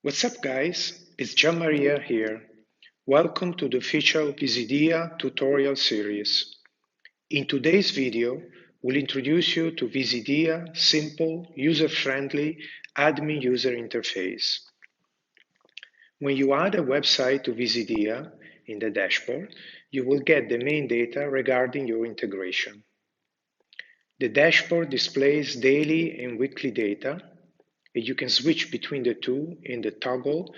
What's up, guys? It's Gian Maria here. Welcome to the official Visidea tutorial series. In today's video, we'll introduce you to Visidea simple, user-friendly admin user interface. When you add a website to Visidea in the dashboard, you will get the main data regarding your integration. The dashboard displays daily and weekly data, and you can switch between the two in the toggle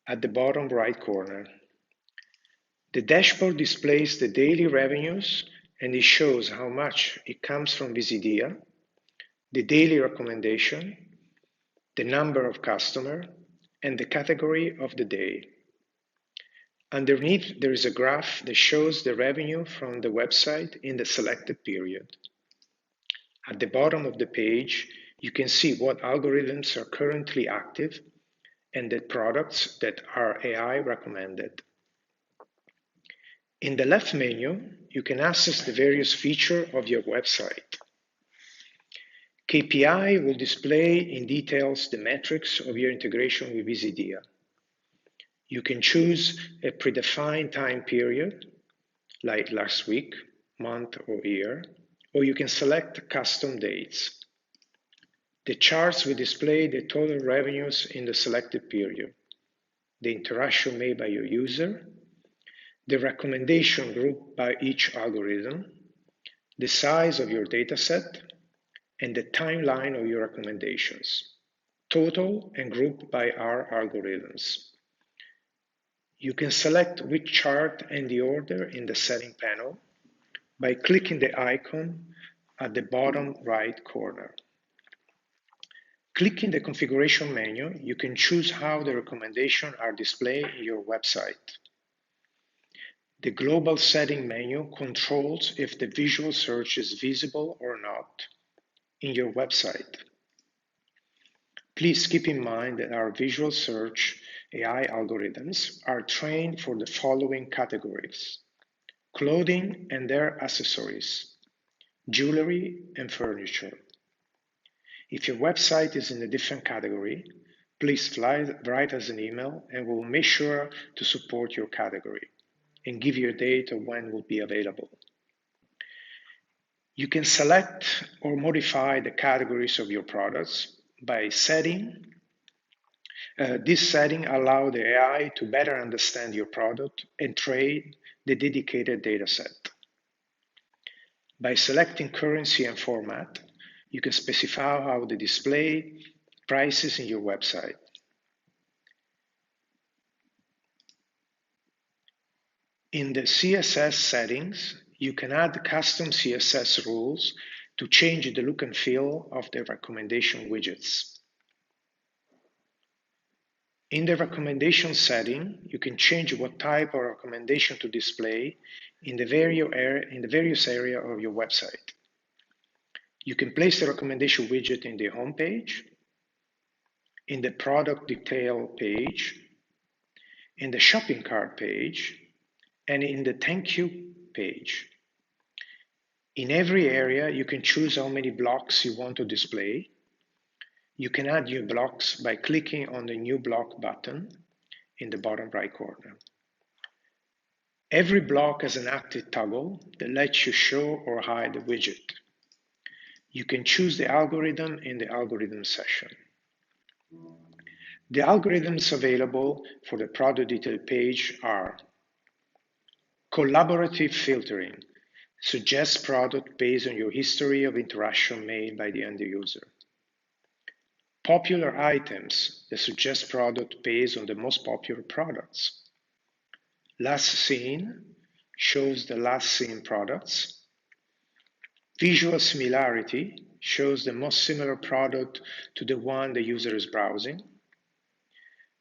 at the bottom right corner. The dashboard displays the daily revenues and it shows how much it comes from Visidea, the daily recommendation, the number of customers, and the category of the day. Underneath, there is a graph that shows the revenue from the website in the selected period. At the bottom of the page, you can see what algorithms are currently active and the products that are AI recommended. In the left menu, you can access the various features of your website. KPI will display in details the metrics of your integration with Visidea. You can choose a predefined time period, like last week, month, or year, or you can select custom dates. The charts will display the total revenues in the selected period, the interaction made by your user, the recommendation grouped by each algorithm, the size of your dataset, and the timeline of your recommendations, total and grouped by our algorithms. You can select which chart and the order in the setting panel by clicking the icon at the bottom right corner. Clicking the configuration menu, you can choose how the recommendations are displayed in your website. The global setting menu controls if the visual search is visible or not in your website. Please keep in mind that our visual search AI algorithms are trained for the following categories: clothing and their accessories, jewelry and furniture. If your website is in a different category, please write us an email and we'll make sure to support your category and give you a date of when it will be available. You can select or modify the categories of your products by setting. This setting allows the AI to better understand your product and train the dedicated dataset. By selecting currency and format, you can specify how to display prices in your website. In the CSS settings, you can add custom CSS rules to change the look and feel of the recommendation widgets. In the recommendation setting, you can change what type of recommendation to display in the various areas of your website. You can place the recommendation widget in the home page, in the product detail page, in the shopping cart page, and in the thank you page. In every area, you can choose how many blocks you want to display. You can add new blocks by clicking on the New Block button in the bottom right corner. Every block has an active toggle that lets you show or hide the widget. You can choose the algorithm in the algorithm section. The algorithms available for the product detail page are collaborative filtering, suggests product based on your history of interaction made by the end user. Popular items that suggest product based on the most popular products. Last seen shows the last seen products. Visual similarity shows the most similar product to the one the user is browsing.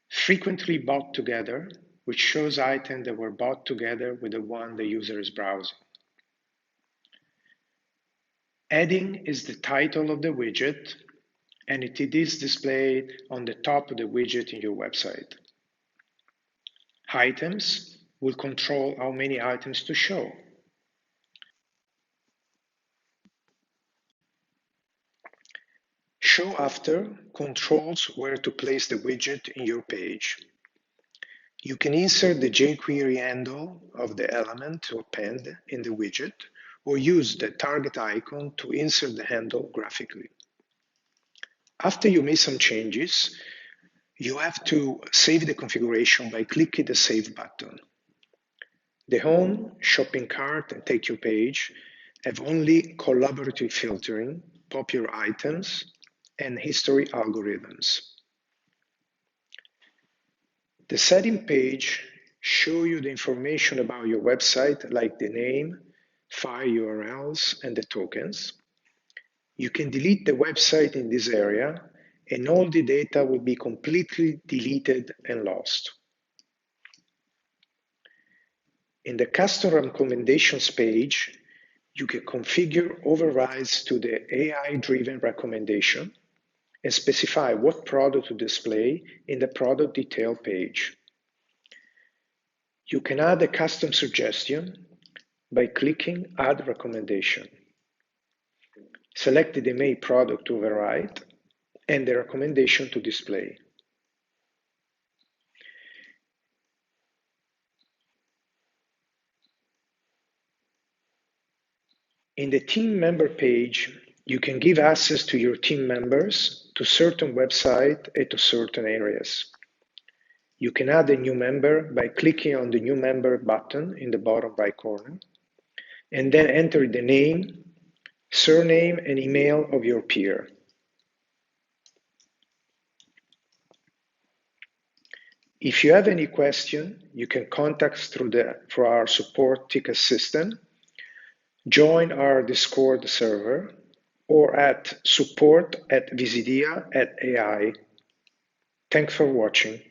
Frequently bought together, which shows items that were bought together with the one the user is browsing. Heading is the title of the widget, and it is displayed on the top of the widget in your website. Items will control how many items to show. Show after controls where to place the widget in your page. You can insert the jQuery handle of the element to append in the widget, or use the target icon to insert the handle graphically. After you make some changes, you have to save the configuration by clicking the Save button. The Home, Shopping Cart, and Take Your Page have only collaborative filtering, popular items, and history algorithms. The setting page shows you the information about your website, like the name, file URLs, and the tokens. You can delete the website in this area, and all the data will be completely deleted and lost. In the custom recommendations page, you can configure overrides to the AI-driven recommendation and specify what product to display in the product detail page. You can add a custom suggestion by clicking Add Recommendation. Select the main product to override and the recommendation to display. In the team member page, you can give access to your team members to certain websites and to certain areas. You can add a new member by clicking on the New Member button in the bottom right corner, and then enter the name, surname, and email of your peer. If you have any question, you can contact us through our support ticket system, join our Discord server, or at support@visidea.ai. Thanks for watching.